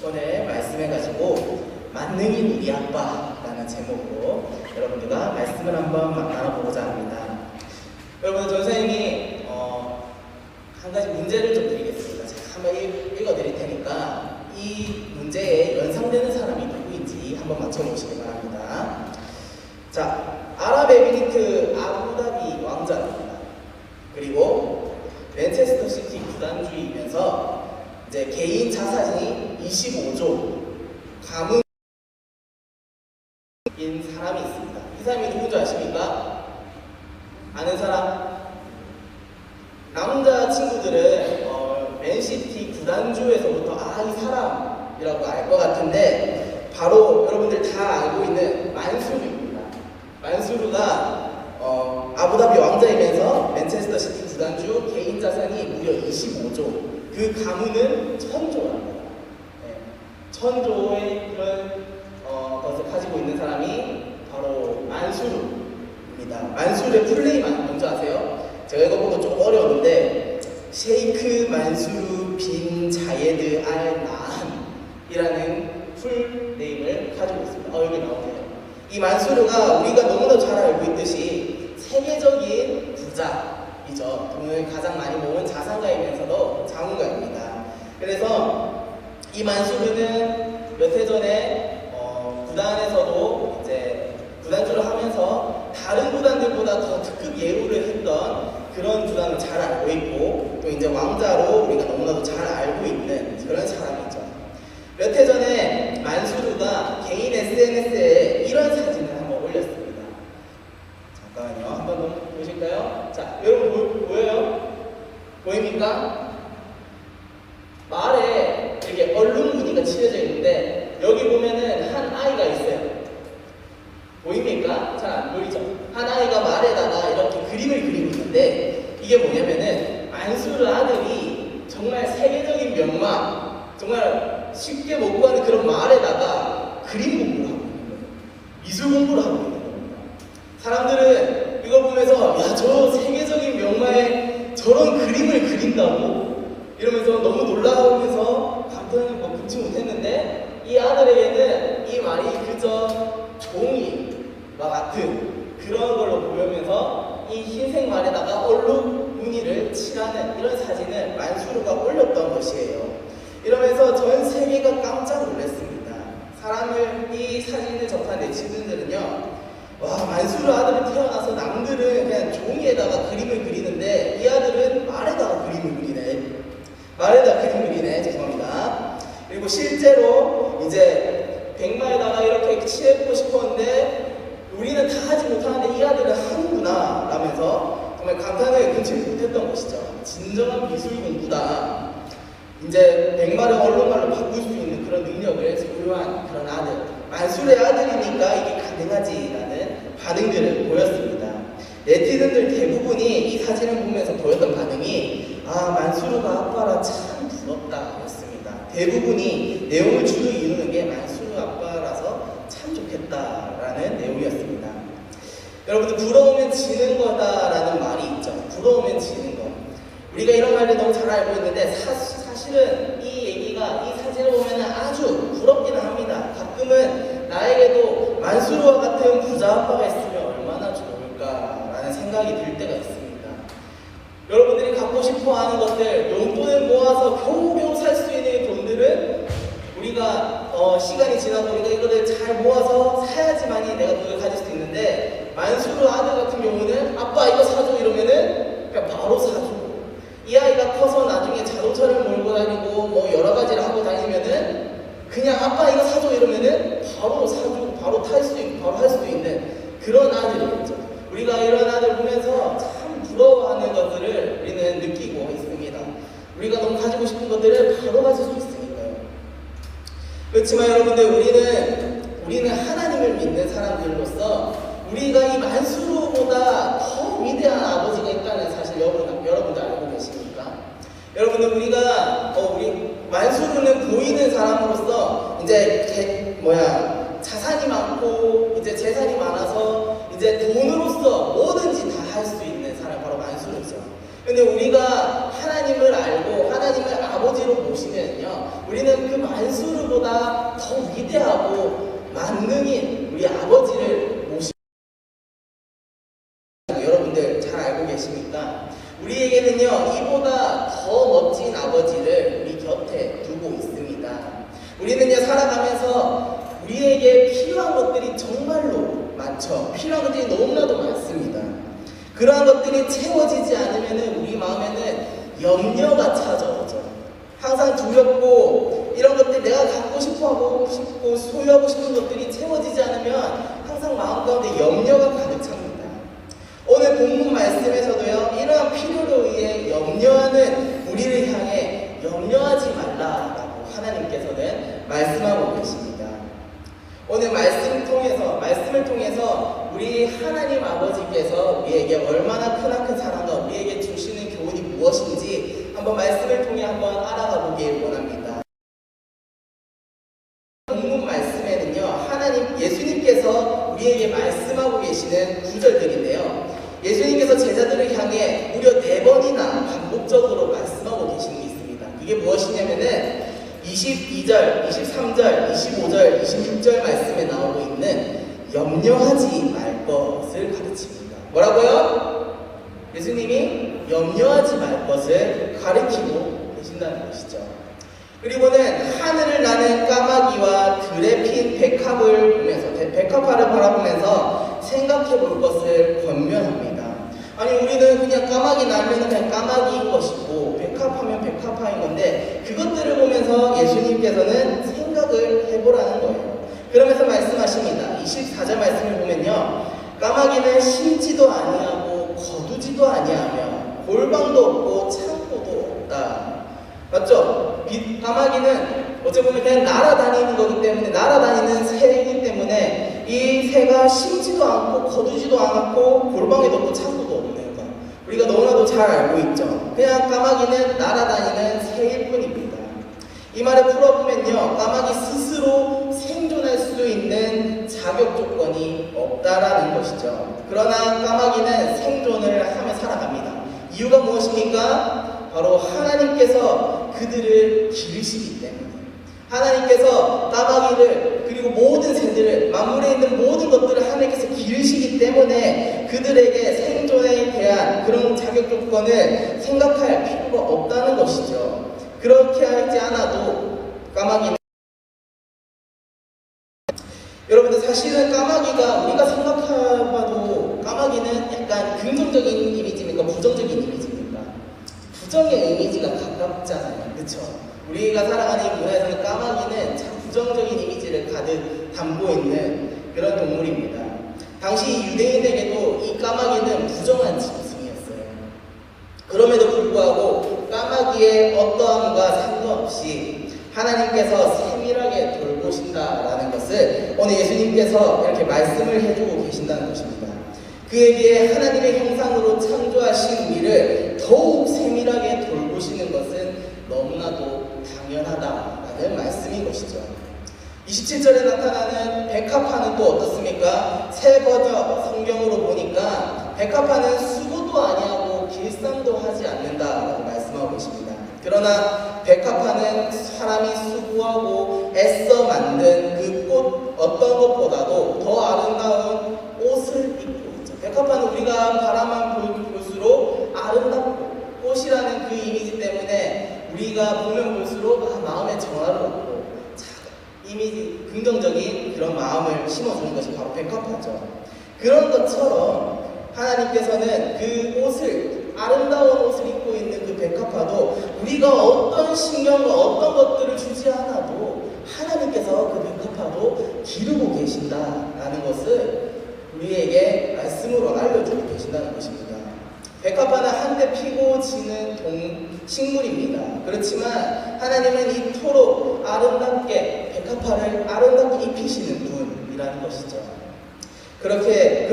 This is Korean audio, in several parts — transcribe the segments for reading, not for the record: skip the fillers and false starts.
오늘 말씀해가지고 만능인 우리 아빠라는 제목으로 여러분들과 말씀을 한번 나눠보고자 합니다. 여러분, 선생님이 한 가지 문제를 좀 드리겠습니다. 제가 한번 읽어드릴 테니까 이 문제에 연상되는 사람이 누구인지 한번 맞춰보시기 바랍니다. 자, 아랍에미리트 아부다비 왕자입니다. 그리고 맨체스터 시티 구단주이면서 이제 개인 자산이 25조 가문인 사람이 있습니다. 이 사람이 누군지 아십니까? 아는 사람? 남자 친구들은 맨시티 구단주에서부터 이 사람이라고 알 것 같은데 바로 여러분들 다 알고 있는 만수르입니다. 만수르가 아부다비 왕자이면서 맨체스터 시티 구단주 개인 자산이 무려 25조, 그 가문은 천조랍니다. 네. 천조의 그런 것을 가지고 있는 사람이 바로 만수르입니다. 만수르의 풀네임 뭔지 아세요? 제가 이거 보고 좀 어려웠는데 셰이크 만수르 빈 자예드 알 나한이라는 풀네임을 가지고 있습니다. 여기 나오네요. 이 만수르가 우리가 너무나 잘 알고 있듯이 세계적인 부자이죠. 돈을 가장 많이 모은 자산가이면서도 자문가입니다. 그래서 이 만수르는 몇 해 전에 구단에서도 이제 구단주를 하면서 다른 구단들보다 더 특급 예우를 했던 그런 구단을 잘 알고 있고, 또 이제 왕자로 우리가 너무나도 잘 알고 있는 그런 사람이죠. 몇 해 전에 만수르가 개인 SNS에 이런 사진을 한번 올렸습니다. 잠깐만요. 한번 보실까요? 자, 여러분 보여요? 보입니까? 말에 이렇게 얼룩 무늬가 칠해져 있는데 여기 보면은 한 아이가 있어요. 보입니까? 잘 안 보이죠? 한 아이가 말에다가 이렇게 그림을 그리고 있는데 이게 뭐냐면은 만수르 아들이 정말 세계적인 명망, 정말 쉽게 못 구하는 그런 말에다가 그림 공부를 하고 있는 거예요. 미술 공부를 하고 있는 겁니다. 사람들은 이걸 보면서 야, 저 세계적인 명망에 저런 그림을 그린다고? 이러면서 너무 놀라우면서 감탄을 금치 못했는데 이 아들에게는 이 말이 그저 종이와 같은 그런 걸로 보이면서 이 흰색 말에다가 얼룩 무늬를 칠하는 이런 사진을 만수르가 올렸던 것이에요. 이러면서 전 세계가 깜짝 놀랐습니다. 이 사진을 접한 네티즌들은요, 와, 만수르 아들이 태어나서 남들은 그냥 종이에다가 그림을 그리는데 이 아들은 말에다가 그림을 그리네. 말에다가 그림 그리네. 죄송합니다. 그리고 실제로 이제 백마에다가 이렇게 칠해보고 싶었는데 우리는 다 하지 못하는데 이 아들은 하는구나 라면서 정말 감탄을 금치 못했던 것이죠. 진정한 미술 공부다. 이제 백마를 얼룩말로 바꿀 수 있는 그런 능력을 소유한 그런 아들, 만수르의 아들이니까 이게 가능하지라는 반응들을 보였습니다. 네티즌들 대부분이 이 사진을 보면서 보였던 반응이 만수르가 아빠라 참 부럽다 였습니다. 대부분이 내용을 주로 이루는 게 만수르 아빠라서 참 좋겠다라는 내용이었습니다. 여러분들, 부러우면 지는 거다라는 말이 있죠. 부러우면 지는 거. 우리가 이런 말을 너무 잘 알고 있는데 사실은 이 얘기가 이 사진을 보면 아주 부럽기는 합니다. 가끔은 나에게도 만수르와 같은 부자 아빠가 있으면 얼마나 좋을까라는 생각이 들 때가 있습니다. 여러분들이 갖고 싶어하는 것들, 용돈을 모아서 겨우겨우 살 수 있는 돈들은 우리가 시간이 지나도 우리가 이거를 잘 모아서 사야지만이 내가 그걸 가질 수 있는데, 만수르 아들 같은 경우는 아빠 이거 사줘 이러면은 그냥 바로 사줘. 이 아이가 커서 나중에 자동차를 몰고 다니고 뭐 여러 가지를 하고 다니면은 그냥 아빠 이거 사줘 이러면은 바로 사주고 바로 탈 수도 있고 바로 할 수도 있는 그런 아들이겠죠. 우리가 이런 아들 보면서 참 부러워하는 것들을 우리는 느끼고 있습니다. 우리가 너무 가지고 싶은 것들을 바로 가질 수 있으니까요. 그렇지만 여러분들, 우리는 하나님을 믿는 사람들로서 우리가 이 만수르보다 더 위대한 아버지가 있다는 사실 여러분들 알고 계십니까? 여러분들, 우리가 우리 만수르는 보이는 사람으로서 이제 자산이 많고 이제 재산이 많아서 이제 돈으로서 뭐든지 다 할 수 있는 사람, 바로 만수르죠. 근데 우리가 하나님 하나님을 알고 하나님을 아버지로 모시면요, 우리는 그 만수르보다 더 위대하고 만능인 우리 아버지를 모시고, 여러분들 잘 알고 계십니까? 우리에게는요, 이보다 더 멋진 아버지를 우리 곁에 두고 있습니다. 우리는요, 살아가면서 우리에게 필요한 것들이 정말로 많죠. 필요한 것들이 너무나도 많습니다. 그러한 것들이 채워지지 않으면 우리 마음에는 염려가 찾아오죠. 항상 두렵고, 이런 것들 내가 갖고 싶고 소유하고 싶은 것들이 채워지지 않으면 항상 마음 가운데 염려가 가득 찹니다. 오늘 본문 말씀에서도요, 이러한 필요로 의해 염려하는 우리를 향해 염려하지 말라라고 하나님께서는 말씀하고 계십니다. 오늘 말씀을 통해서 우리 하나님 아버지께서 우리에게 얼마나 크나큰 사랑과 우리에게 주시는 교훈이 무엇인지 한번 말씀을 통해 한번 알아가 보길 원합니다. 본문 말씀에는요, 예수님께서 우리에게 말씀하고 계시는 구절들인데요, 예수님께서 제자들을 향해 무려 4번이나 반복적으로 말씀하고 계시는 게 있습니다. 그게 무엇이냐면은 22절, 23절, 25절, 26절 말씀에 나오고 있는 염려하지 말 것을 가르칩니다. 뭐라고요? 예수님이 염려하지 말 것을 가르치고 계신다는 것이죠. 그리고는 하늘을 나는 까마귀와 들에 핀 백합을 보면서, 백합화를 바라보면서 생각해 볼 것을 권면합니다. 아니, 우리는 그냥 까마귀 날면 그냥 까마귀인 것이고 백합하면 백합화인 건데, 그것들을 보면서 예수님께서는 생각을 해보라는 거예요. 그러면서 말씀하십니다. 24절 말씀을 보면요, 까마귀는 심지도 아니하고 거두지도 아니하며 골방도 없고 창고도 없다. 맞죠? 까마귀는 어찌 보면 그냥 날아다니는 거기 때문에, 날아다니는 새이기 때문에 이 새가 심지도 않고 거두지도 않았고 골방에도 없고 창고도 없는 거, 우리가 너무나도 잘 알고 있죠. 그냥 까마귀는 날아다니는 새일 뿐입니다. 이 말을 풀어보면요, 까마귀 스스로 생존할 수 있는 자격 조건이 없다라는 것이죠. 그러나 까마귀는 생존을 하며 살아갑니다. 이유가 무엇입니까? 바로 하나님께서 그들을 기르시기 때문에, 하나님께서 까마귀를 그리고 모든 새들을, 만물에 있는 모든 것들을 하나님께서 기르시기 때문에 그들에게 생존에 대한 그런 자격 조건을 생각할 필요가 없다는 것이죠. 그렇게 하지 않아도 까마귀는, 여러분들 사실은 까마귀가, 우리가 생각해봐도 까마귀는 약간 긍정적인 이미지입니까? 부정적인 이미지입니까? 부정의 이미지가 가깝잖아요. 그쵸? 우리가 살아가는 이 문화에서는 까마귀는 참 부정적인 이미지를 가득 담고 있는 그런 동물입니다. 당시 유대인에게도 이 까마귀는 부정한 짐승이었어요. 그럼에도 불구하고 까마귀의 어떠함과 상관없이 하나님께서 세밀하게 돌보신다라는 것을 오늘 예수님께서 이렇게 말씀을 해주고 계신다는 것입니다. 그에게 하나님의 형상으로 창조하신 우리를 더욱 세밀하게 돌보시는 것은 너무나도 당연하다라는 말씀인 것이죠. 27절에 나타나는 백합화는 또 어떻습니까? 새 번역 성경으로 보니까 백합화는 수고도 아니하고 길쌈도 하지 않는다라고 말씀하고 계십니다. 그러나 백합화는 사람이 수고하고 애써 만든 그 꽃 어떤 것보다도 더 아름다운 옷을 입고 있죠. 백합화는 우리가 바라만 볼수록 아름답고, 꽃이라는 그 이미지 때문에 우리가 보면 볼수록 마음에 정화를 얻고 이미지, 긍정적인 그런 마음을 심어주는 것이 바로 백합화죠. 그런 것처럼 하나님께서는 그 옷을, 아름다운 옷을 입고 있는 그 백합화도 우리가 어떤 신경과 어떤 것들을 주지 않아도 하나님께서 그 백합화도 기르고 계신다라는 것을 우리에게 말씀으로 알려주고 계신다는 것입니다. 백합화는 한때 피고 지는 식물입니다. 그렇지만 하나님은 이토록 아름답게 백합화를 아름답게 입히시는 분이라는 것이죠. 그렇게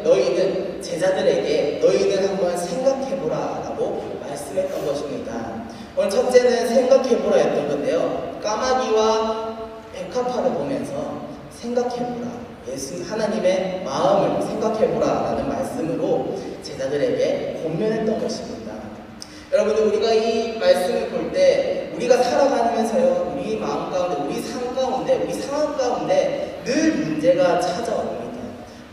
너희는 제자들에게 너희는 한번 생각해보라 라고 말씀했던 것입니다. 오늘 첫째는 생각해보라 했던 건데요, 까마귀와 백합화를 보면서 생각해보라, 하나님의 마음을 생각해보라 라는 말씀으로 제자들에게 권면했던 것입니다. 여러분들 우리가 이 말씀을 볼 때 우리가 살아가면서요 우리 마음 가운데 우리 삶 가운데 우리 상황 가운데 늘 문제가 찾아옵니다.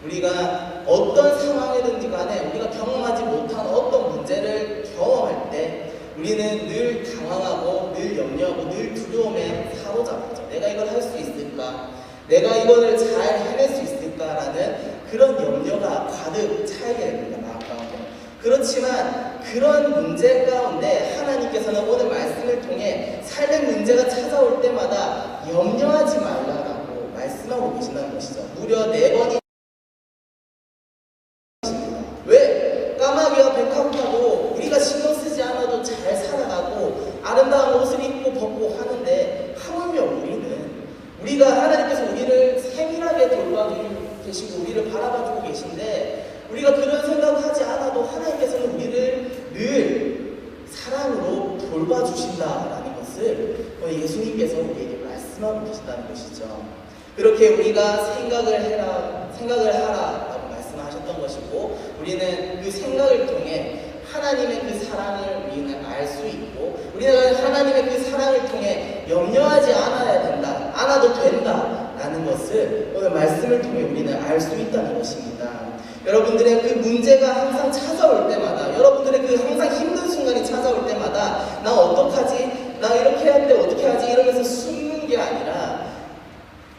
우리가 어떤 상황이든지 간에 우리가 경험하지 못한 어떤 문제를 경험할 때 우리는 늘 당황하고 늘 염려하고 늘 두려움에 사로잡히죠. 내가 이걸 할 수 있을까? 내가 이거를 잘 해낼 수 있을까라는 그런 염려가 가득 차게 됩니다. 마음 가운데. 그렇지만 그런 문제 가운데 하나님께서는 오늘 말씀을 통해 삶의 문제가 찾아올 때마다 염려하지 말라라고 말씀하고 계신다는 것이죠. 무려 4번이 왜? 까마귀와 백합화도 우리가 신경 쓰지 않아도 잘 살아가고 아름다운 옷을 입고 벗고 하는데 하물며 우리가 하나님께서 우리를 세밀하게 돌봐주고 계시고 우리를 바라봐주고 계신데 우리가 그런 생각하지 않아도 하나님께서는 우리를 늘 사랑으로 돌봐주신다라는 것을 예수님께서 우리에게 말씀하고 계신다는 것이죠. 그렇게 우리가 생각을 하라라고 말씀하셨던 것이고 우리는 그 생각을 통해 하나님의 그 사랑을 우리는 알 수 있고 우리는 하나님의 그 사랑을 통해 염려하지 않아도 된다라는 것을 오늘 말씀을 통해 우리는 알 수 있다는 것입니다. 여러분들의 그 문제가 항상 찾아올 때마다 여러분들의 그 항상 힘든 순간이 찾아올 때마다 나 어떡하지? 나 이렇게 할 때 어떻게 하지? 이러면서 숨는 게 아니라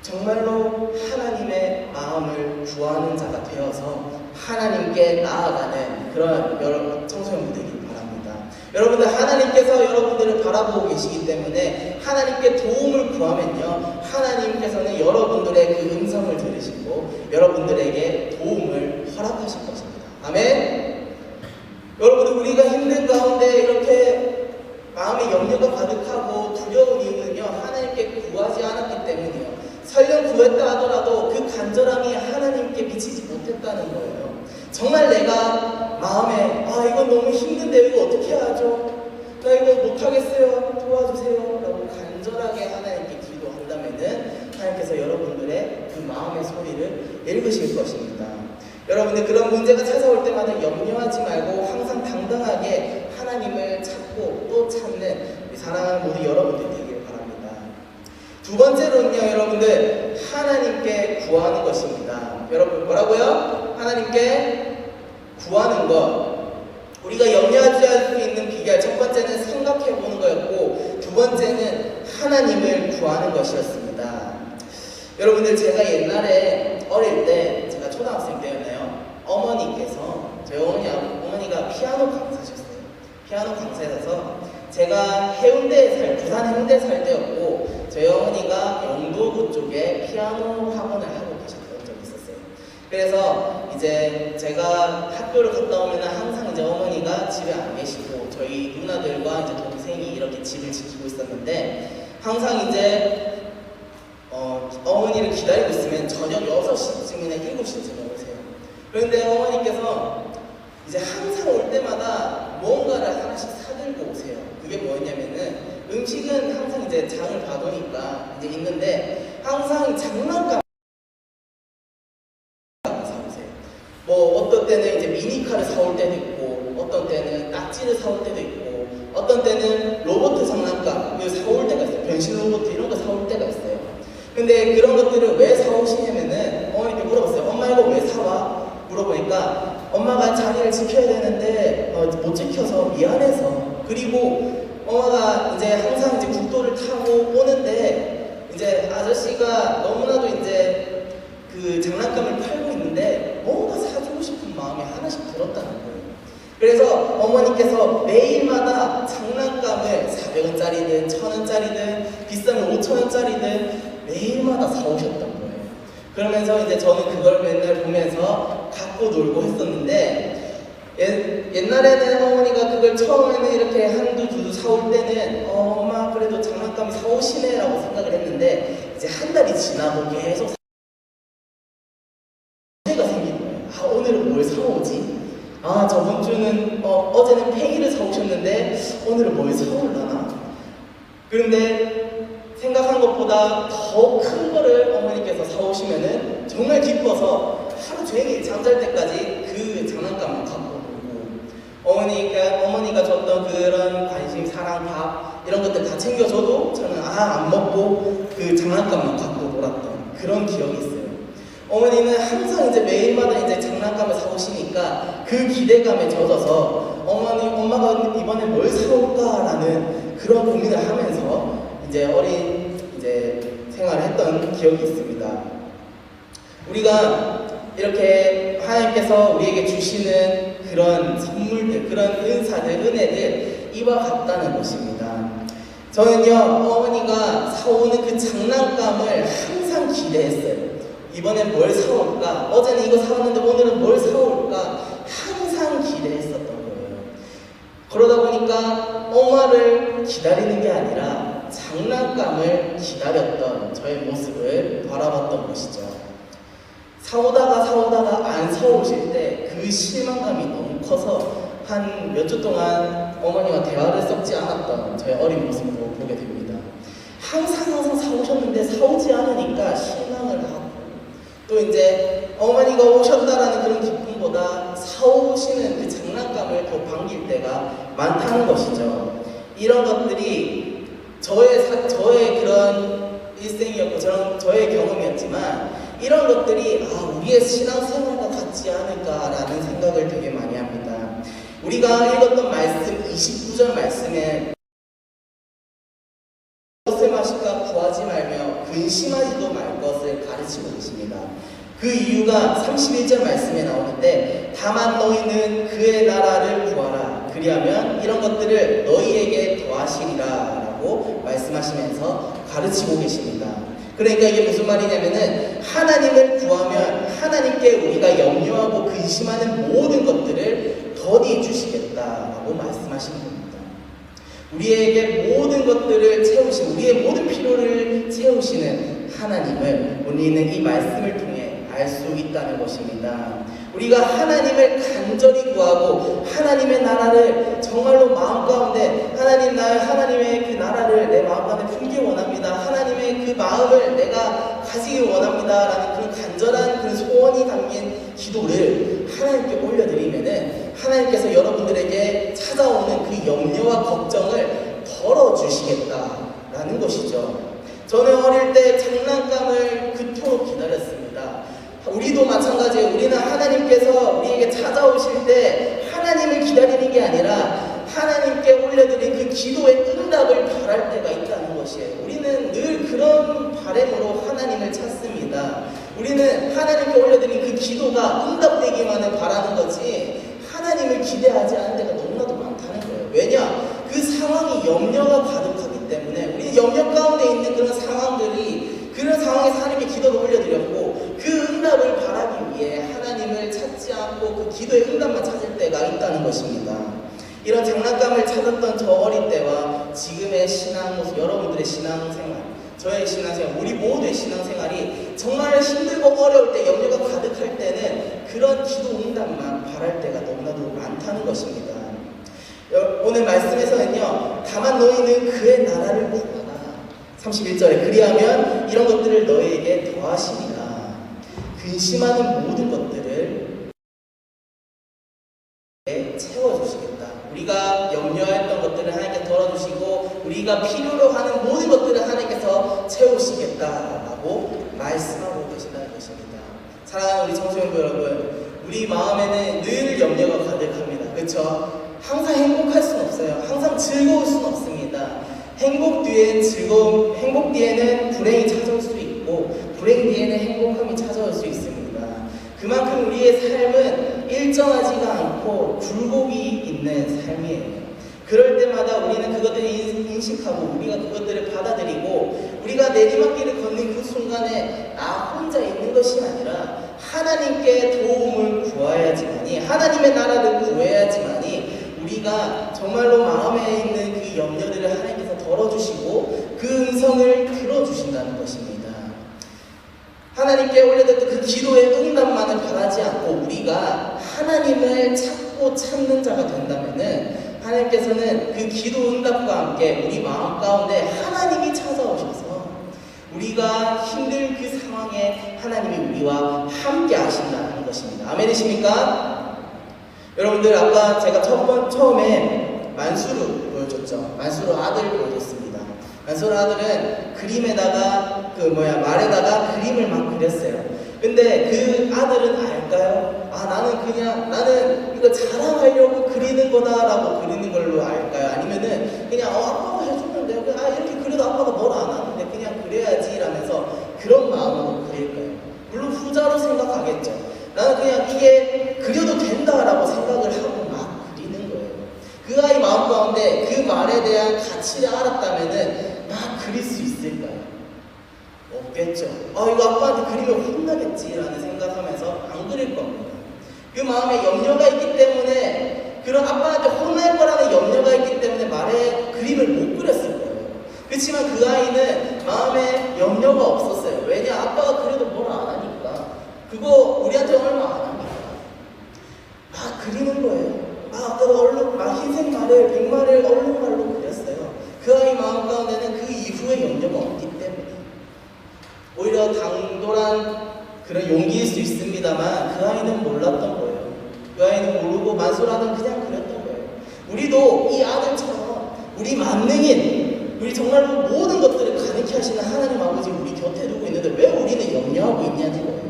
정말로 하나님의 마음을 구하는 자가 되어서 하나님께 나아가는 그런 여러분 청소년 되길 바랍니다. 여러분들 하나님께서 여러분들을 바라보고 계시기 때문에 하나님께 도움을 구하면요 하나님께서는 여러분들의 그 음성을 들으시고 여러분들에게 도움을 허락하실 것입니다. 아멘. 여러분들 우리가 힘든 가운데 이렇게 마음의 염려가 가득하고 두려운 이유는요 하나님께 구하지 않았기 때문이에요. 설령 구했다 하더라도 그 간절함이 하나님께 미치지 못했다는 거예요. 정말 내가 마음에 이건 너무 힘든데 이거 어떻게 하죠? 나 이거 못하겠어요. 도와주세요. 라고 간절하게 하나님께 기도한다면은 하나님께서 여러분들의 그 마음의 소리를 읽으실 것입니다. 여러분들 그런 문제가 찾아올 때마다 염려하지 말고 항상 당당하게 하나님을 찾고 또 찾는 사랑하는 모든 여러분들 되길 바랍니다. 두 번째로는요 여러분들 하나님께 구하는 것입니다. 여러분 뭐라고요? 하나님께 구하는 것. 우리가 염려하지 않을 수 있는 비결 첫 번째는 생각해보는 거였고 두 번째는 하나님을 구하는 것이었습니다. 여러분들 제가 옛날에 어릴 때 제가 초등학생 때였나요? 어머니께서 저희 어머니가 피아노 강사셨어요. 피아노 강사셔서 제가 부산 해운대에 살 때였고 저희 어머니가 영도구 쪽에 피아노 학원을 하고 계셨던 적이 있었어요. 그래서 이제 제가 학교를 갔다 오면 항상 이제 어머니가 집에 안 계시고 저희 누나들과 이제 동생이 이렇게 집을 지키고 있었는데 항상 이제 어머니를 기다리고 있으면 저녁 6시쯤이나 7시쯤 오세요. 그런데 어머니께서 이제 항상 올 때마다 뭔가를 하나씩 사들고 오세요. 그게 뭐였냐면은 음식은 항상 이제 장을 봐두니까 이제 있는데 항상 장난감 사오세요. 뭐 어떤 때는 이제 미니카를 사올 때도 있고 어떤 때는 낙지를 사올 때도 있고 어떤 때는 로봇 장난감을 사올 때가 있어요. 변신 로봇 이런 거 사올 때가 있어요. 근데 그런 것들을 왜 사오시냐면은 어머니께 물어봤어요. 엄마 이거 왜 사와? 물어보니까 엄마가 자리를 지켜야 되는데 못 지켜서 미안해서 그리고 엄마가 이제 항상 이제 국도를 타고 오는데 이제 아저씨가 너무나도 이제 그 장난감을 팔고 있는데 뭔가 사주고 싶은 마음이 하나씩 들었다는 거예요. 그래서 어머니께서 매일마다 장난감을 400원짜리든 1000원짜리든 비싸면 5000원짜리든 매일마다 사오셨던 거예요. 그러면서 이제 저는 그걸 맨날 보면서 갖고 놀고 했었는데 옛날에는 어머니가 그걸 처음에는 이렇게 한두 두두 사올 때는 엄마 그래도 장난감 사오시네 라고 생각을 했는데 이제 한 달이 지나고 계속 문제가 생긴 거예요. 오늘은 뭘 사오지? 저번 주는 어제는 팽이를 사오셨는데 오늘은 뭘 사올라나? 그런데 생각한 것보다 더 큰 거를 어머니께서 사오시면은 정말 기뻐서 하루 종일 잠잘 때까지 그 장난감만 갖고 놀고 어머니가 줬던 어떤 그런 관심, 사랑, 밥 이런 것들 다 챙겨줘도 저는 안 먹고 그 장난감만 갖고 놀았던 그런 기억이 있어요. 어머니는 항상 이제 매일마다 이제 장난감을 사오시니까 그 기대감에 젖어서 엄마가 이번에 뭘 사올까라는 그런 고민을 하면서 이제 어린 생활을 했던 기억이 있습니다. 우리가 이렇게 하나님께서 우리에게 주시는 그런 선물들, 그런 은사들, 은혜들 이와 같다는 것입니다. 저는요, 어머니가 사오는 그 장난감을 항상 기대했어요. 이번엔 뭘 사올까? 어제는 이거 사왔는데 오늘은 뭘 사올까? 항상 기대했었던 거예요. 그러다 보니까 엄마를 기다리는 게 아니라 장난감을 기다렸던 저의 모습을 바라봤던 것이죠. 사오다가 안 사오실 때 그 실망감이 너무 커서 한 몇 주 동안 어머니와 대화를 섞지 않았던 저의 어린 모습을 보게 됩니다. 항상 사오셨는데 사오지 않으니까 실망을 하고 또 이제 어머니가 오셨다라는 그런 기쁨보다 사오시는 그 장난감을 더 반길 때가 많다는 것이죠. 이런 것들이 저의 그런 일생이었고 저의 경험이었지만 이런 것들이 우리의 신앙생활과 같지 않을까라는 생각을 되게 많이 합니다. 우리가 읽었던 말씀 29절 말씀에 무엇을 마실까 구하지 말며 근심하지도 말 것을 가르치고 계십니다. 그 이유가 31절 말씀에 나오는데 다만 너희는 그의 나라를 구하라 그리하면 이런 것들을 너희에게 더하시리라 라고 말씀하시면서 가르치고 계십니다. 그러니까 이게 무슨 말이냐면은 하나님을 구하면 하나님께 우리가 염려하고 근심하는 모든 것들을 더디 주시겠다라고 말씀하시는 겁니다. 우리에게 모든 것들을 채우시는, 우리의 모든 필요를 채우시는 하나님을 우리는 이 말씀을 통해 알 수 있다는 것입니다. 우리가 하나님을 간절히 구하고 하나님의 나라를 정말로 마음 가운데 하나님의 그 나라를 내 마음 가운데 품기 원합니다. 하나님의 그 마음을 내가 가지기 원합니다. 라는 그런 간절한 그 소원이 담긴 기도를 하나님께 올려드리면은 하나님께서 여러분들에게 찾아오는 그 염려와 걱정을 덜어주시겠다라는 것이죠. 저는 어릴 때 장난감을 그토록 기다렸습니다. 우리도 마찬가지예요. 우리는 하나님께서 우리에게 찾아오실 때 하나님을 기다리는 게 아니라 하나님께 올려드린 그 기도의 응답을 바랄 때가 있다는 것이에요. 우리는 늘 그런 바람으로 하나님을 찾습니다. 우리는 하나님께 올려드린 그 기도가 응답되기만을 바라는 거지 하나님을 기대하지 않는 데가 너무나도 많다는 거예요. 왜냐? 그 상황이 염려가 가득하기 때문에 우리 염려 가운데 있는 그런 상황에서 하나님께 기도를 올려드렸고 그 응답을 바라기 위해 하나님을 찾지 않고 그 기도의 응답만 찾을 때가 있다는 것입니다. 이런 장난감을 찾았던 저 어린 때와 지금의 신앙 모습, 여러분들의 신앙생활, 저의 신앙생활, 우리 모두의 신앙생활이 정말 힘들고 어려울 때, 염려가 가득할 때는 그런 기도 응답만 바랄 때가 너무나도 많다는 것입니다. 오늘 말씀에서는요, 다만 너희는 그의 나라를 구하라. 31절에 그리하면 이런 것들을 너희에게 더하시리라. 근심하는 모든 것들을 채워주시겠다. 우리가 염려했던 것들을 하나님께 덜어주시고 우리가 필요로 하는 모든 것들을 하나님께서 채우시겠다라고 말씀하고 계신다는 것입니다. 사랑하는 우리 청소년부 여러분, 우리 마음에는 늘 염려가 가득합니다. 그렇죠? 항상 행복할 수는 없어요. 항상 즐거울 수는 없습니다. 행복 뒤에는 불행이 찾아올 수 있고 불행 뒤에는 행복함이 찾아올 수 있습니다. 그만큼 우리의 삶은 일정하지가 않고 굴곡이 있는 삶이에요. 그럴 때마다 우리는 그것들을 인식하고 우리가 그것들을 받아들이고 우리가 내리막길을 걷는 그 순간에 나 혼자 있는 것이 아니라 하나님께 도움을 구해야지만이, 하나님의 나라를 구해야지만이 우리가 정말로 마음에 있는 그 염려들을 하나님께서 덜어주시고 그 음성을 들어주신다는 것입니다. 하나님께 올려드렸던 그 기도의 응답만을 바라지 않고 우리가 하나님을 찾고 찾는 자가 된다면은 하나님께서는 그 기도 응답과 함께 우리 마음 가운데 하나님이 찾아오셔서 우리가 힘든 그 상황에 하나님이 우리와 함께 하신다는 것입니다. 아멘이십니까? 여러분들, 아까 제가 처음에 만수르 보여줬죠. 만수르 아들 보여줬습니다. 만수르 아들은 그림에다가 말에다가 그림을 막 그렸어요. 근데 그 아들은 알까요? 나는 이거 자랑하려고 그리는 거다라고 그리는 걸로 알까요? 아니면은 그냥 아빠가 해주면 돼요. 이렇게 그려도 아빠가 뭘 안 하는데 그냥 그려야지 라면서 그런 마음으로 그릴까요? 물론 후자로 생각하겠죠. 나는 그냥 이게 그려도 된다라고 생각을 하고 막 그리는 거예요. 그 아이 마음 가운데 그 말에 대한 가치를 알았다면은 막 그릴 수 있을까요? 없겠죠. 이거 아빠한테 그리면 혼나겠지라는 생각하면서 안 그릴 겁니다. 그 마음에 염려가 있기 때문에, 그런 아빠한테 혼날 거라는 염려가 있기 때문에 말에 그림을 못 그렸을 거예요. 그렇지만 그 아이는 마음에 염려가 없었어요. 왜냐? 아빠가 그래도 뭘 안 하니까. 그거 우리한테 얼마 안 합니까? 막 그리는 거예요. 막 흰색 말을, 백말을 얼룩말로 그렸어요. 그 아이 마음 가운데는 그 이후에 염려가 없기 때문에. 오히려 당돌한 그런 용기일 수 있습니다만 그 아이는 몰랐던 거예요. 그 아이는 모르고 만수라는 그냥 그렸던 거예요. 우리도 이 아들처럼 우리 만능인, 우리 정말로 모든 것들을 가능케 하시는 하나님 아버지 우리 곁에 두고 있는데 왜 우리는 염려하고 있냐는 거예요.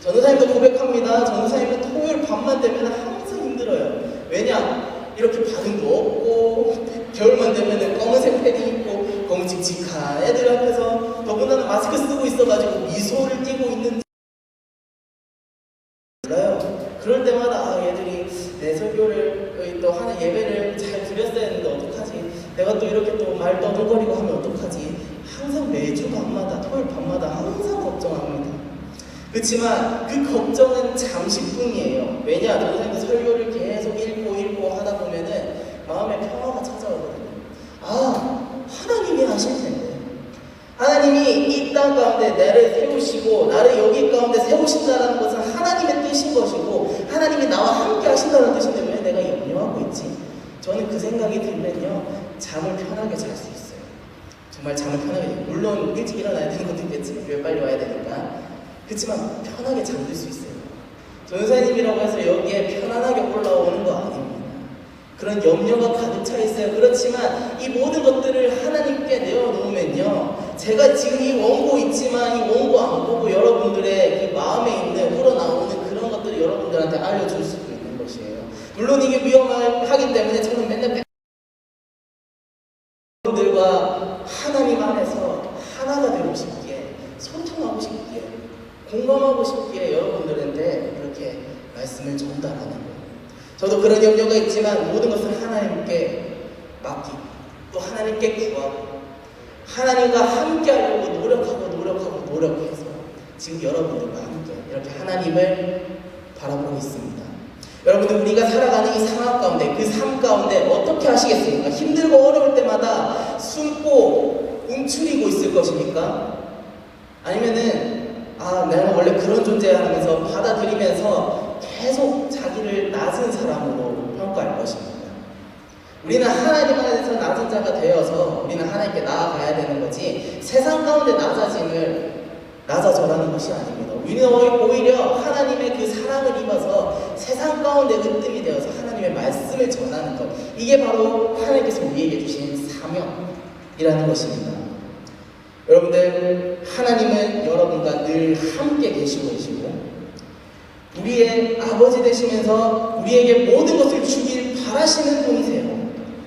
전도사님도 고백합니다. 전도사님은 토요일 밤만 되면 항상 힘들어요. 왜냐? 이렇게 반응도 없고 겨울만 되면 검은색 패딩 입고 검직직한 애들 앞에서 더군다나 마스크 쓰고 있어가지고 미소를 띠고 있는 몰라요. 그럴 때마다 얘들이 내 설교를 또 하는 예배를 잘 드렸어야 했는데 어떡하지? 내가 또 이렇게 또 말 떠들거리고 하면 어떡하지? 항상 매주 밤마다 토요일 밤마다 항상 걱정합니다. 그렇지만 그 걱정은 잠시뿐이에요. 왜냐? 전도사님도 설교를 계속 읽고 하다 보면은 마음에 평화가 찾아오거든요. 하나님이 하실 텐데, 하나님이 이 땅 가운데 나를 세우시고 나를 여기 가운데 세우신다는 것은 하나님의 뜻인 것이고 하나님이 나와 함께 하신다는 뜻인데 왜 내가 염려하고 있지? 저는 그 생각이 들면요, 잠을 편하게 잘 수 있어요. 정말 잠을 편하게, 물론 일찍 일어나야 되는 것도 있겠지만 교회 빨리 와야 되니까. 그렇지만 편하게 잠들 수 있어요. 전도사님이라고 해서 여기에 편안하게 올라오는 거 아닙니다. 그런 염려가 가득 차 있어요. 그렇지만 이 모든 것들을 하나님께 내어놓으면요, 제가 지금 이 원고 있지만 이 원고 안 보고 여러분들의 그 마음에 있는 우러나오는 그런 것들을 여러분들한테 알려줄 수도 있는 것이에요. 물론 이게 위험하기 때문에 저는 맨날 여러분들과 하나님 안에서 하나가 되고 싶기에, 소통하고 싶기에, 공감하고 싶기에 여러분들한테 그렇게 말씀을 전달하는 거예요. 저도 그런 염려가 있지만 모든 것을 하나님께 맡기고 또 하나님께 구하고 하나님과 함께 하려고 노력해서 지금 여러분들과 함께 이렇게 하나님을 바라보고 있습니다. 여러분들, 우리가 살아가는 이 상황 가운데, 그 삶 가운데 어떻게 하시겠습니까? 힘들고 어려울 때마다 숨고 움츠리고 있을 것입니까? 아니면은 내가 원래 그런 존재야 하면서 받아들이면서 계속 자기를 낮은 사람으로 평가할 것입니다. 우리는 하나님 안에서 낮은 자가 되어서 우리는 하나님께 나아가야 되는 거지, 세상 가운데 낮아져라는 것이 아닙니다. 우리는 오히려 하나님의 그 사랑을 입어서 세상 가운데 으뜸이 되어서 하나님의 말씀을 전하는 것, 이게 바로 하나님께서 우리에게 주신 사명이라는 것입니다. 여러분들, 하나님은 여러분과 늘 함께 계시고 우리의 아버지 되시면서 우리에게 모든 것을 주길 바라시는 분이세요.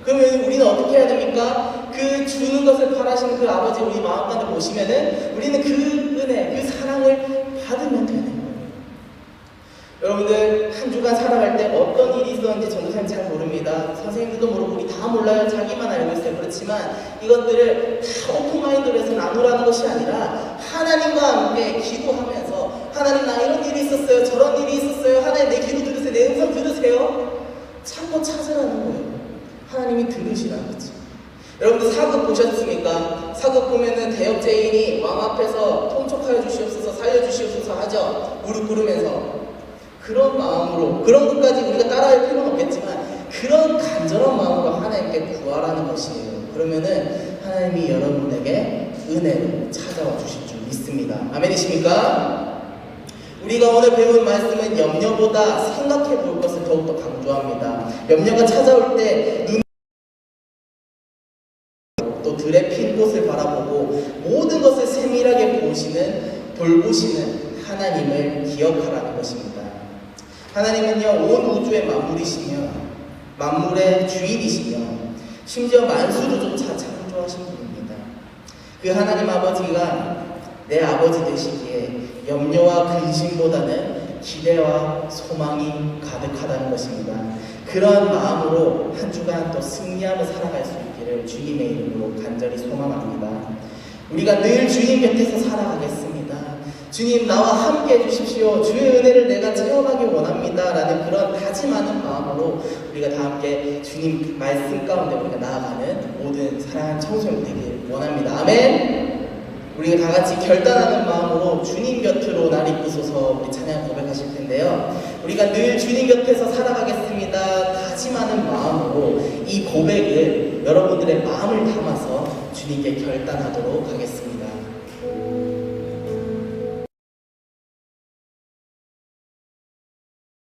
그러면 우리는 어떻게 해야 됩니까? 그 주는 것을 바라시는 그 아버지 우리 마음 가운데 모시면은 우리는 그 은혜, 그 사랑을 받으면 되는 거예요. 여러분들, 한 주간 살아갈 때 어떤 일이 있었는지 전도사님 잘 모릅니다. 선생님들도 모르고 우리 다 몰라요. 자기만 알고 있어요. 그렇지만 이것들을 다 오픈마인드로 해서 나누라는 것이 아니라 하나님과 함께 기도하면서, 하나님 나 이런 일이 있었어요, 저런 일이 있었어요, 하나님 내 기도 들으세요, 내 음성 들으세요, 찾고 찾으라는 거예요. 하나님이 들으시라는 거죠. 여러분들 사극 보셨습니까? 사극 보면은 대역죄인이 왕 앞에서 통촉하여 주시옵소서, 살려주시옵소서 하죠. 무릎 꿇으면서. 그런 마음으로, 그런 것까지 우리가 따라할 필요는 없겠지만 그런 간절한 마음으로 하나님께 구하라는 것이에요. 그러면은 하나님이 여러분에게 은혜로 찾아와 주실 줄 믿습니다. 아멘이십니까? 우리가 오늘 배운 말씀은 염려보다 생각해 볼 것을 더욱더 강조합니다. 염려가 찾아올 때 들의 핀 꽃을 바라보고 모든 것을 세밀하게 보시는, 돌보시는 하나님을 기억하라는 것입니다. 하나님은요, 온 우주의 만물이시며 만물의 주인이시며 심지어 만수르조차 창조하신 분입니다. 그 하나님 아버지가 내 아버지 되시기에 염려와 근심보다는 기대와 소망이 가득하다는 것입니다. 그런 마음으로 한 주간 또 승리하며 살아갈 수 있기를 주님의 이름으로 간절히 소망합니다. 우리가 늘 주님 곁에서 살아가겠습니다. 주님 나와 함께 해주십시오. 주의 은혜를 내가 체험하기 원합니다. 라는 그런 다짐하는 마음으로 우리가 다 함께 주님 말씀 가운데 우리가 나아가는 모든 사랑하는 청소년 되길 원합니다. 아멘. 우리가 다 같이 결단하는 마음으로 주님 곁으로 날 이끄소서 우리 찬양 고백하실 텐데요. 우리가 늘 주님 곁에서 살아가겠습니다. 다짐하는 마음으로 이 고백을 여러분들의 마음을 담아서 주님께 결단하도록 하겠습니다.